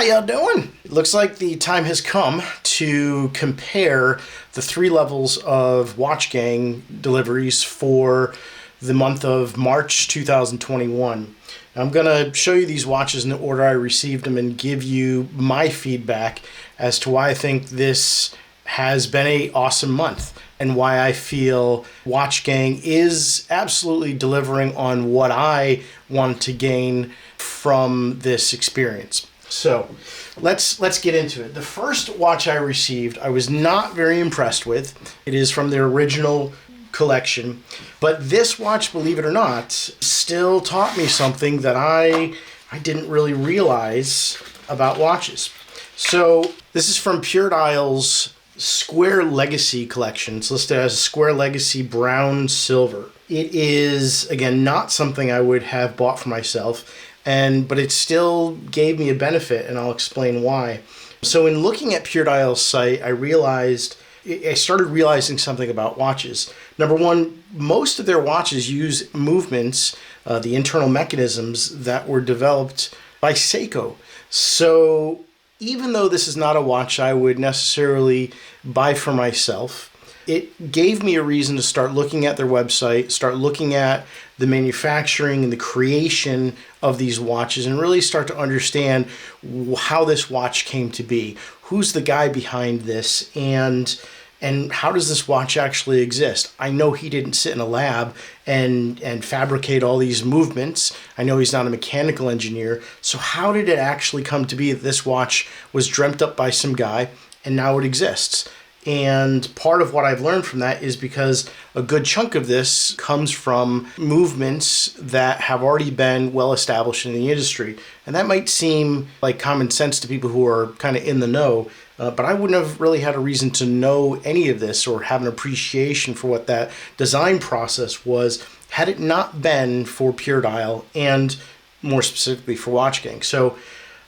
How y'all doing? It looks like the time has come to compare the 3 levels of Watch Gang deliveries for the month of March 2021. I'm going to show you these watches in the order I received them and give you my feedback as to why I think this has been an awesome month and why I feel Watch Gang is absolutely delivering on what I want to gain from this experience. So let's get into it. The first watch I received, I was not very impressed with. It is from their original collection, but this watch, believe it or not, still taught me something that I didn't really realize about watches. So this is from Pure Dial's Square Legacy collection. It's listed as Square Legacy Brown Silver. It is, again, not something I would have bought for myself, but it still gave me a benefit, and I'll explain why. So in looking at Pure Dial's site, I started realizing something about watches. Number one, most of their watches use movements, the internal mechanisms that were developed by Seiko. So even though this is not a watch I would necessarily buy for myself, it gave me a reason to start looking at their website, start looking at the manufacturing and the creation of these watches, and really start to understand how this watch came to be. Who's the guy behind this, and how does this watch actually exist? I know he didn't sit in a lab and fabricate all these movements. I know he's not a mechanical engineer. So how did it actually come to be that this watch was dreamt up by some guy and now it exists? And part of what I've learned from that is because a good chunk of this comes from movements that have already been well established in the industry. And that might seem like common sense to people who are kind of in the know, but I wouldn't have really had a reason to know any of this or have an appreciation for what that design process was had it not been for Pure Dial and more specifically for Watch Gang. So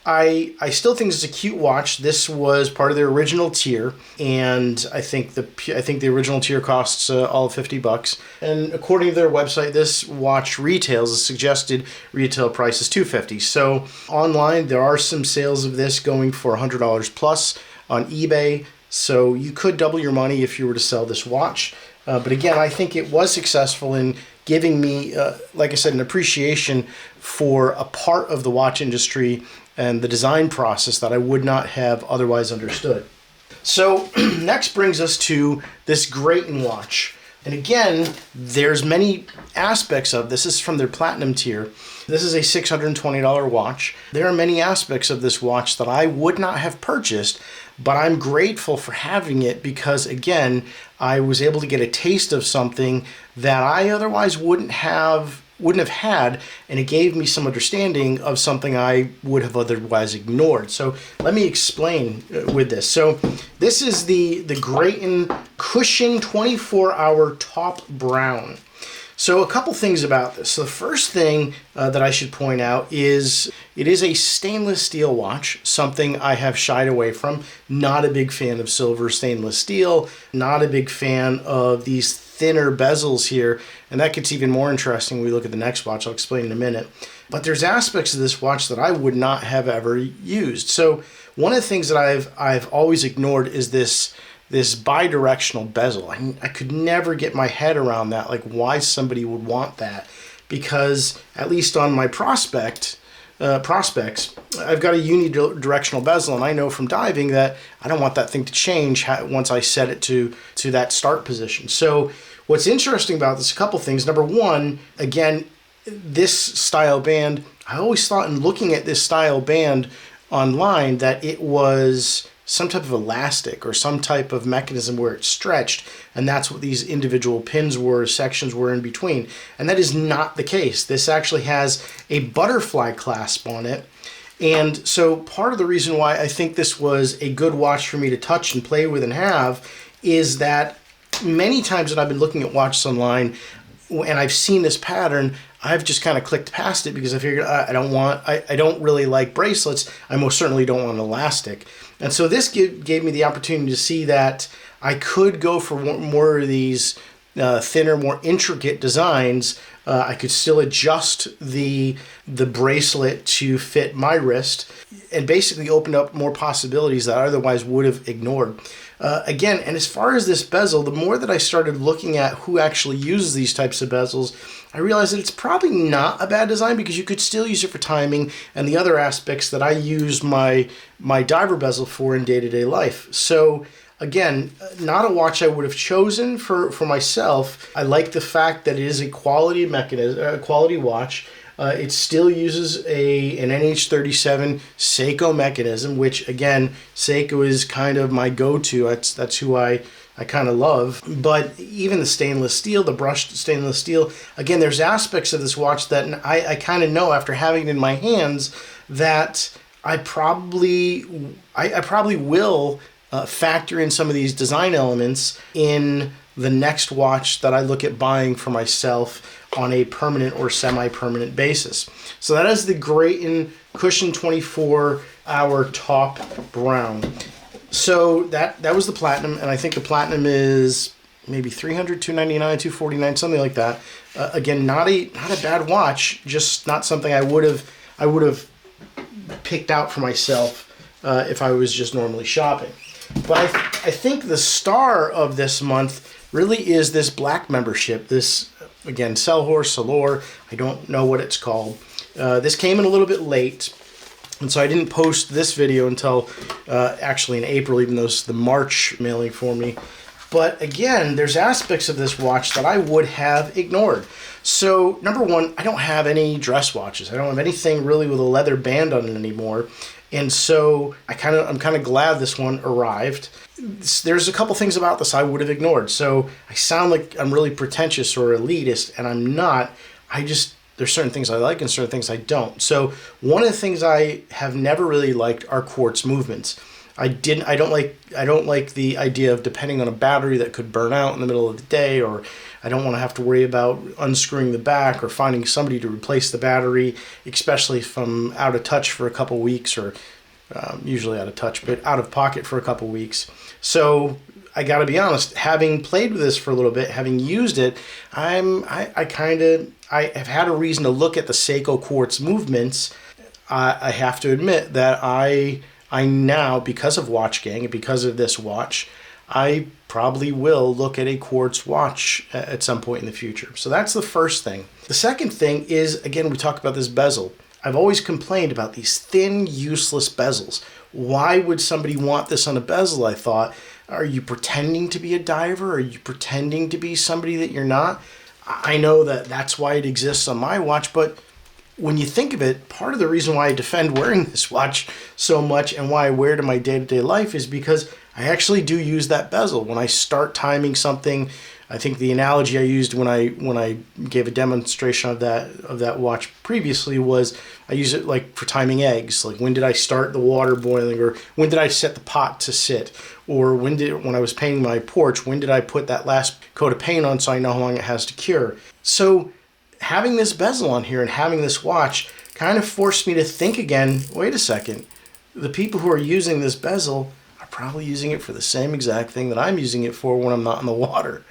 I still think it's a cute watch. This was part of their original tier, and I think the original tier costs all $50. And according to their website, this watch retails, the suggested retail price is $250. So online, there are some sales of this going for $100 plus on eBay. So you could double your money if you were to sell this watch. But again, I think it was successful in giving me, like I said, an appreciation for a part of the watch industry and the design process that I would not have otherwise understood. So next brings us to this Greyton watch. And again, there's many aspects of this. This is from their platinum tier. This is a $620 watch. There are many aspects of this watch that I would not have purchased, but I'm grateful for having it because, again, I was able to get a taste of something that I otherwise wouldn't have had, and it gave me some understanding of something I would have otherwise ignored. So let me explain with this. So this is the Greyton Cushion 24-hour top brown. So a couple things about this. So the first thing that I should point out is it is a stainless steel watch, something I have shied away from. Not a big fan of silver stainless steel, not a big fan of these thinner bezels here, and that gets even more interesting when we look at the next watch. I'll explain in a minute. But there's aspects of this watch that I would not have ever used. So one of the things that I've always ignored is this bi-directional bezel. I could never get my head around that, like why somebody would want that, because at least on my prospects, I've got a unidirectional bezel, and I know from diving that I don't want that thing to change once I set it to that start position. So what's interesting about this, a couple things. Number one, again, this style band, I always thought in looking at this style band online that it was some type of elastic or some type of mechanism where it stretched, and that's what these individual pins were, sections were in between. And that is not the case. This actually has a butterfly clasp on it. And so part of the reason why I think this was a good watch for me to touch and play with and have is that many times that I've been looking at watches online and I've seen this pattern, I've just kind of clicked past it because I figured I don't really like bracelets. I most certainly don't want an elastic. And so this gave me the opportunity to see that I could go for more of these thinner, more intricate designs, I could still adjust the bracelet to fit my wrist, and basically opened up more possibilities that I otherwise would have ignored. Again, and as far as this bezel, the more that I started looking at who actually uses these types of bezels, I realized that it's probably not a bad design, because you could still use it for timing and the other aspects that I use my diver bezel for in day-to-day life. So again, not a watch I would have chosen for myself. I like the fact that it is a quality mechanism, quality watch. It still uses an NH37 Seiko mechanism, which again, Seiko is kind of my go-to. That's who I kind of love. But even the stainless steel, the brushed stainless steel, again, there's aspects of this watch that I kind of know after having it in my hands that I probably will factor in some of these design elements in the next watch that I look at buying for myself on a permanent or semi-permanent basis. So that is the Greyton Cushion 24-hour top brown. So that was the platinum, and I think the platinum is maybe $300, $299, $249, something like that. Again, not a bad watch, just not something I would have picked out for myself if I was just normally shopping. But I think the star of this month really is this black membership. This, again, Salor, I don't know what it's called. This came in a little bit late, and so I didn't post this video until actually in April, even though it's the March mailing for me. But again, there's aspects of this watch that I would have ignored. So number one, I don't have any dress watches. I don't have anything really with a leather band on it anymore. And so I'm kind of glad this one arrived. There's a couple things about this I would have ignored. So I sound like I'm really pretentious or elitist, and I'm not. There's certain things I like and certain things I don't. So one of the things I have never really liked are quartz movements. I don't like the idea of depending on a battery that could burn out in the middle of the day, or I don't want to have to worry about unscrewing the back or finding somebody to replace the battery, especially if I'm out of touch for a couple weeks, or usually out of touch, but out of pocket for a couple weeks. So I got to be honest, having played with this for a little bit, having used it, I have had a reason to look at the Seiko quartz movements. I have to admit that I now, because of Watch Gang and because of this watch, I probably will look at a quartz watch at some point in the future. So that's the first thing. The second thing is, again, we talk about this bezel. I've always complained about these thin, useless bezels. Why would somebody want this on a bezel, I thought? Are you pretending to be a diver? Are you pretending to be somebody that you're not? I know that that's why it exists on my watch, but when you think of it, part of the reason why I defend wearing this watch so much and why I wear it in my day-to-day life is because I actually do use that bezel. When I start timing something, I think the analogy I used when I gave a demonstration of that watch previously was I use it like for timing eggs. Like, when did I start the water boiling, or when did I set the pot to sit, or when I was painting my porch, when did I put that last coat of paint on so I know how long it has to cure. So having this bezel on here and having this watch kind of forced me to think again, wait a second, the people who are using this bezel are probably using it for the same exact thing that I'm using it for when I'm not in the water.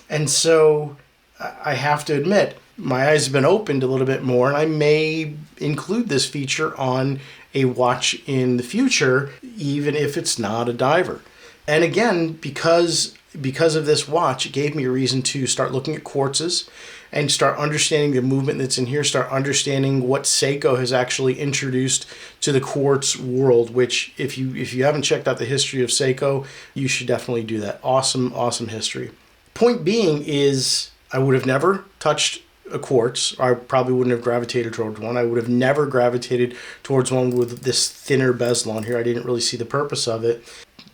And so I have to admit, my eyes have been opened a little bit more, and I may include this feature on a watch in the future, even if it's not a diver. And again, because of this watch, it gave me a reason to start looking at quartzes and start understanding the movement that's in here, start understanding what Seiko has actually introduced to the quartz world, which if you haven't checked out the history of Seiko, you should definitely do that. Awesome, awesome history. Point being is, I would have never touched a quartz. I probably wouldn't have gravitated towards one. I would have never gravitated towards one with this thinner bezel on here. I didn't really see the purpose of it.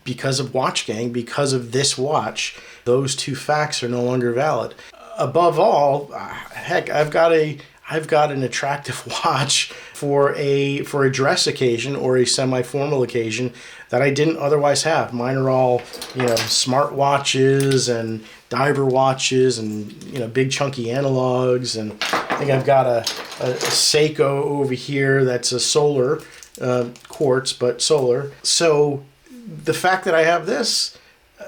Because of Watch Gang, because of this watch, those two facts are no longer valid. Above all, heck, I've got an attractive watch for a dress occasion or a semi-formal occasion that I didn't otherwise have. Mine are all, smart watches and diver watches and, big chunky analogs. And I think I've got a Seiko over here that's a solar, quartz, but solar. So the fact that I have this,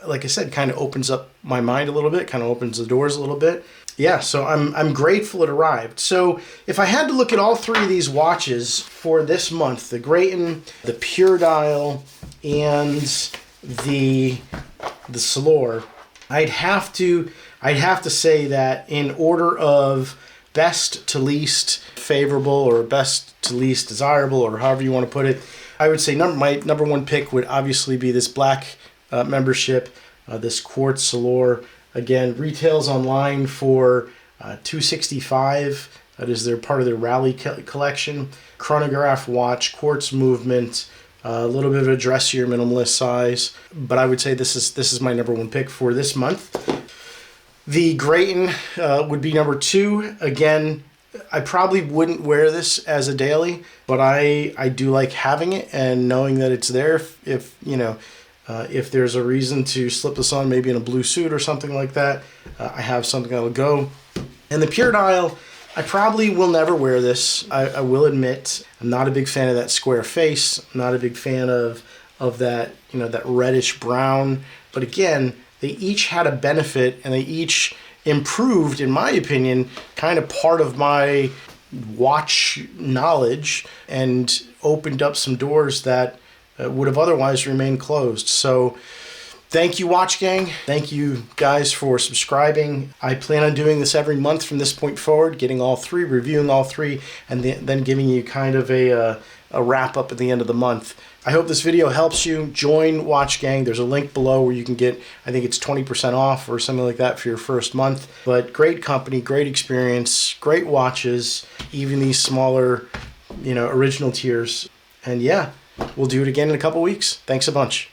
like I said, kind of opens up my mind a little bit, kind of opens the doors a little bit. Yeah, so I'm grateful it arrived. So if I had to look at all three of these watches for this month, the Greyton, the Pure Dial, and the Salor, I'd have to say that in order of best to least favorable or best to least desirable, or however you want to put it, I would say my number one pick would obviously be this black membership, this quartz Salor. Again, retails online for $265. That is part of their Rally collection. Chronograph watch, quartz movement, a little bit of a dressier minimalist size. But I would say this is my number one pick for this month. The Greyton would be number two. Again, I probably wouldn't wear this as a daily, but I do like having it and knowing that it's there if there's a reason to slip this on, maybe in a blue suit or something like that, I have something that'll go. And the Pure Dial, I probably will never wear this. I will admit, I'm not a big fan of that square face. I'm not a big fan of that, that reddish brown. But again, they each had a benefit, and they each improved, in my opinion, kind of part of my watch knowledge and opened up some doors that would have otherwise remained closed. So thank you, Watch Gang. Thank you guys for subscribing. I plan on doing this every month from this point forward, getting all three, reviewing all three, and then giving you kind of a wrap up at the end of the month. I hope this video helps you. Join Watch Gang. There's a link below where you can get, I think it's 20% off or something like that for your first month. But great company, great experience, great watches, even these smaller, original tiers. And yeah, we'll do it again in a couple weeks. Thanks a bunch.